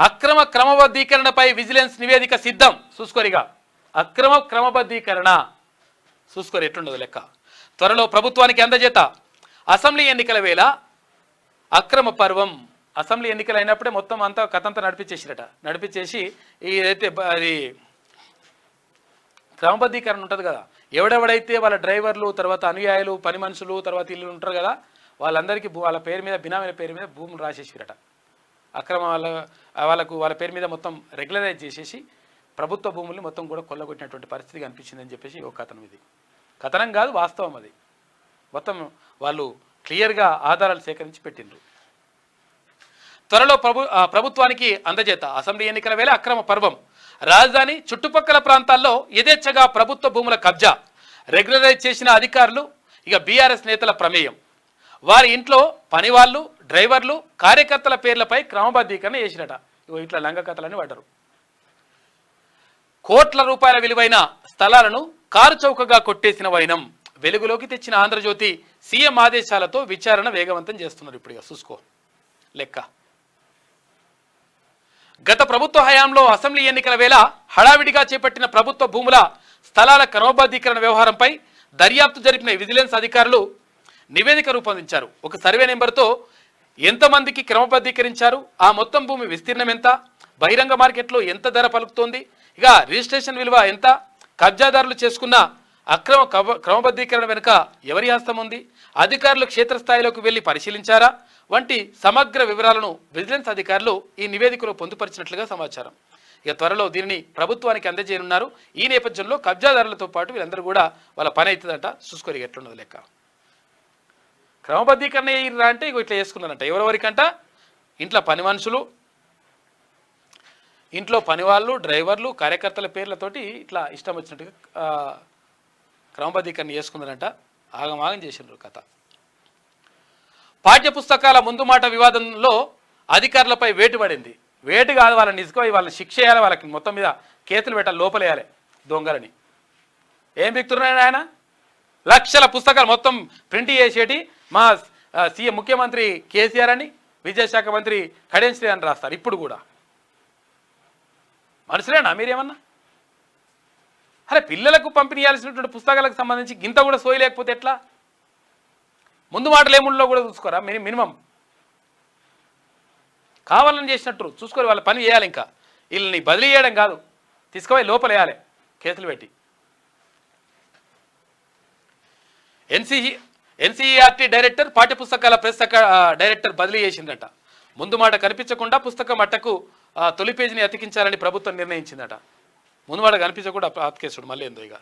అక్రమ క్రమబద్ధీకరణపై విజిలెన్స్ నివేదిక సిద్ధం. చూసుకోరిగా అక్రమ క్రమబద్ధీకరణ చూసుకోరు ఎట్లుండదు లెక్క. త్వరలో ప్రభుత్వానికి అందజేత. అసెంబ్లీ ఎన్నికల వేళ అక్రమ పర్వం. అసెంబ్లీ ఎన్నికలు అయినప్పుడే మొత్తం అంతా కథంతా నడిపించేసిరట. నడిపించేసి ఏదైతే అది క్రమబద్ధీకరణ ఉంటుంది కదా, ఎవడెవడైతే వాళ్ళ డ్రైవర్లు, తర్వాత అనుయాయులు, పని మనుషులు, తర్వాత ఇల్లు ఉంటారు కదా, వాళ్ళందరికీ వాళ్ళ పేరు మీద, బినామీల పేరు మీద భూములు రాసేసిరట. అక్రమ వాళ్ళ పేరు మీద మొత్తం రెగ్యులరైజ్ చేసేసి ప్రభుత్వ భూముల్ని మొత్తం కూడా కొల్లగొట్టినటువంటి పరిస్థితి కనిపించిందని చెప్పేసి ఒక కథనం. ఇది కథనం కాదు, వాస్తవం. అది మొత్తం వాళ్ళు క్లియర్గా ఆధారాలు సేకరించి పెట్టిండ్రు. త్వరలో ప్రభుత్వానికి అందజేత. అసెంబ్లీ ఎన్నికల వేళ అక్రమ పర్వం. రాజధాని చుట్టుపక్కల ప్రాంతాల్లో యథేచ్ఛగా ప్రభుత్వ భూముల కబ్జా. రెగ్యులరైజ్ చేసిన అధికారులు ఇక బీఆర్ఎస్ నేతల ప్రమేయం. వారి ఇంట్లో పనివాళ్ళు, డ్రైవర్లు, కార్యకర్తల పేర్లపై క్రమబద్ధీకరణ చేసినట. ఇట్లా లంగ కథలని పడ్డారు. కోట్ల రూపాయల విలువైన స్థలాలను కారు చౌకగా కొట్టేసిన వైనం. వెలుగులోకి తెచ్చిన ఆంధ్రజ్యోతి. సీఎం ఆదేశాలతో విచారణ వేగవంతం చేస్తున్నారు. ఇప్పుడు చూసుకో లెక్క. గత ప్రభుత్వ హయాంలో అసెంబ్లీ ఎన్నికల వేళ హడావిడిగా చేపట్టిన ప్రభుత్వ భూముల స్థలాల క్రమబద్ధీకరణ వ్యవహారంపై దర్యాప్తు జరిపిన విజిలెన్స్ అధికారులు నివేదిక రూపొందించారు. ఒక సర్వే నెంబర్తో ఎంతమందికి క్రమబద్ధీకరించారు, ఆ మొత్తం భూమి విస్తీర్ణం ఎంత, బహిరంగ మార్కెట్లో ఎంత ధర పలుకుతోంది, ఇక రిజిస్ట్రేషన్ విలువ ఎంత, కబ్జాదారులు చేసుకున్న అక్రమ క్రమబద్ధీకరణ వెనుక ఎవరి హస్తం ఉంది, అధికారులు క్షేత్రస్థాయిలోకి వెళ్లి పరిశీలించారా వంటి సమగ్ర వివరాలను విజిలెన్స్ అధికారులు ఈ నివేదికలో పొందుపరిచినట్లుగా సమాచారం. ఇక త్వరలో దీనిని ప్రభుత్వానికి అందజేయనున్నారు. ఈ నేపథ్యంలో కబ్జాదారులతో పాటు వీళ్ళందరూ కూడా వాళ్ళ పని అవుతుందంట. చూసుకోరు ఎట్లున్నది లెక్క. క్రమబద్ధీకరణ అయ్యారా అంటే ఇక ఇట్లా చేసుకున్నారంట. ఎవరెవరికంట, ఇంట్లో పని మనుషులు, ఇంట్లో పనివాళ్ళు, డ్రైవర్లు, కార్యకర్తల పేర్లతోటి ఇట్లా ఇష్టం వచ్చినట్టుగా క్రమబద్ధీకరణ చేసుకున్నారంట. ఆగమాగం చేసినారు కథ. పాఠ్య పుస్తకాల ముందు మాట వివాదంలో అధికారులపై వేటు పడింది. వేటు కాదు, వాళ్ళని నిజంగా వాళ్ళని శిక్ష చేయాలి, వాళ్ళకి మొత్తం మీద కేసులు పెట్టాలి, లోపలేయాలి దొంగలని. ఏం బిక్తున్నాడు ఆయన? లక్షల పుస్తకాలు మొత్తం ప్రింట్ చేసేటి మా సీఎం ముఖ్యమంత్రి కేసీఆర్ అని, విద్యాశాఖ మంత్రి కడియం శ్రీ అని రాస్తారు. ఇప్పుడు కూడా మనుషులేనా మీరేమన్నా? అరే పిల్లలకు పంపిణీయాల్సినటువంటి పుస్తకాలకు సంబంధించి గింత కూడా సోయి లేకపోతే ఎట్లా? ముందు మాటలు ఏముండో కూడా చూసుకోరా. మినిమం కావాలని చేసినట్టు చూసుకొని వాళ్ళ పని చేయాలి. ఇంకా వీళ్ళని బదిలీ చేయడం కాదు, తీసుకుపోయి లోపల వేయాలి కేసులు పెట్టి. ఎన్సీఈఆర్టీ డైరెక్టర్ పాఠ్యపుస్తకాల ప్రెస్ డైరెక్టర్ బదిలీ చేసిందట. ముందు మాట కనిపించకుండా పుస్తకం అట్టకు తొలి పేజీని అతికించాలని ప్రభుత్వం నిర్ణయించిందట. ముందు మాట కనిపించకుండా అతికేసుడు మళ్ళీ ఏందో ఇక.